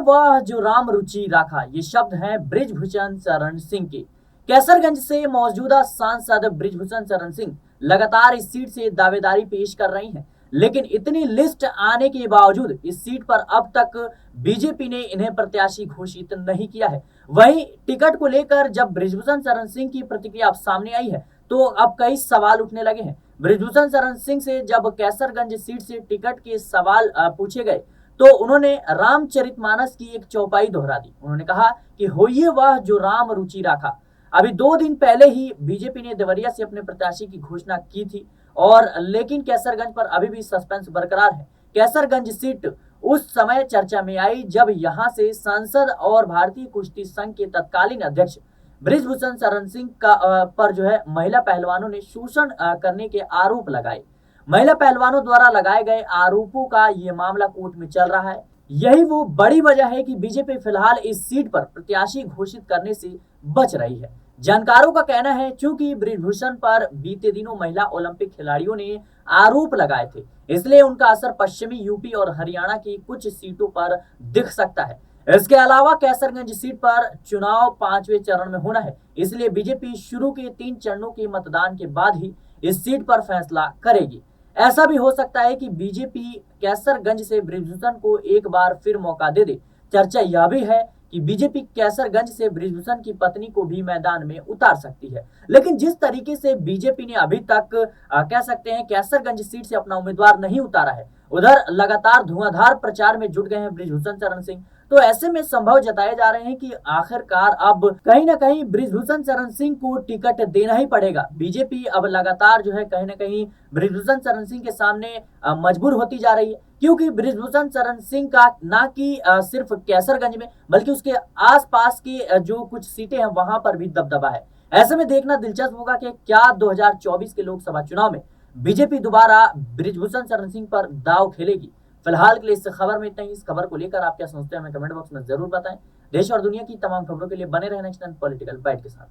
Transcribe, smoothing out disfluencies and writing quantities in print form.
वह जो राम रुचि राखा, ये शब्द हैं बृजभूषण शरण सिंह के। कैसरगंज से मौजूदा सांसद बृजभूषण शरण सिंह लगातार इस सीट से दावेदारी पेश कर रही हैं, लेकिन इतनी लिस्ट आने के बावजूद इस सीट पर अब तक बीजेपी ने इन्हें प्रत्याशी घोषित नहीं किया है। वहीं टिकट को लेकर जब बृजभूषण शरण सिंह की प्रतिक्रिया अब सामने आई है, तो अब कई सवाल उठने लगे हैं। बृजभूषण शरण सिंह से जब कैसरगंज सीट से टिकट के सवाल पूछे गए, तो उन्होंने रामचरितमानस की एक चौपाई दोहरा दी। उन्होंने कहा कि होइए वह जो राम रुचि राखा। अभी 2 दिन पहले ही बीजेपी ने देवरिया से अपने प्रत्याशी की घोषणा की थी, और लेकिन कैसरगंज पर अभी भी सस्पेंस बरकरार है। कैसरगंज सीट उस समय चर्चा में आई जब यहां से सांसद और भारतीय कुश्ती संघ के तत्कालीन अध्यक्ष बृजभूषण शरण सिंह पर जो है महिला पहलवानों ने शोषण करने के आरोप लगाए। महिला पहलवानों द्वारा लगाए गए आरोपों का ये मामला कोर्ट में चल रहा है। यही वो बड़ी वजह है कि बीजेपी फिलहाल इस सीट पर प्रत्याशी घोषित करने से बच रही है। जानकारों का कहना है चूंकि बृजभूषण पर बीते दिनों महिला ओलंपिक खिलाड़ियों ने आरोप लगाए थे, इसलिए उनका असर पश्चिमी यूपी और हरियाणा की कुछ सीटों पर दिख सकता है। इसके अलावा कैसरगंज सीट पर चुनाव 5वें चरण में होना है, इसलिए बीजेपी शुरू के 3 चरणों के मतदान के बाद ही इस सीट पर फैसला करेगी। ऐसा भी हो सकता है कि बीजेपी कैसरगंज से बृजभूषण को एक बार फिर मौका दे दे। चर्चा यह भी है कि बीजेपी कैसरगंज से बृजभूषण की पत्नी को भी मैदान में उतार सकती है। लेकिन जिस तरीके से बीजेपी ने अभी तक कह सकते हैं कैसरगंज सीट से अपना उम्मीदवार नहीं उतारा है, उधर लगातार धुआंधार प्रचार में जुट गए हैं बृजभूषण शरण सिंह। तो ऐसे में संभव जताए जा रहे हैं कि आखिरकार अब कहीं ना कहीं बृजभूषण शरण सिंह को टिकट देना ही पड़ेगा। बीजेपी अब लगातार जो है कहीं ना कहीं बृजभूषण शरण सिंह के सामने मजबूर होती जा रही है, क्योंकि बृजभूषण शरण सिंह का ना कि सिर्फ कैसरगंज में बल्कि उसके आसपास के जो कुछ सीटें हैं वहां पर भी दबदबा है। ऐसे में देखना दिलचस्प होगा कि क्या 2024 के लोकसभा चुनाव में बीजेपी दोबारा बृजभूषण शरण सिंह पर दांव खेलेगी। फिलहाल के लिए इस खबर में इतना ही। इस खबर को लेकर आप क्या सोचते हैं हमें कमेंट बॉक्स में जरूर बताएं। देश और दुनिया की तमाम खबरों के लिए बने रहें नेशनल पॉलिटिकल बाइट के साथ।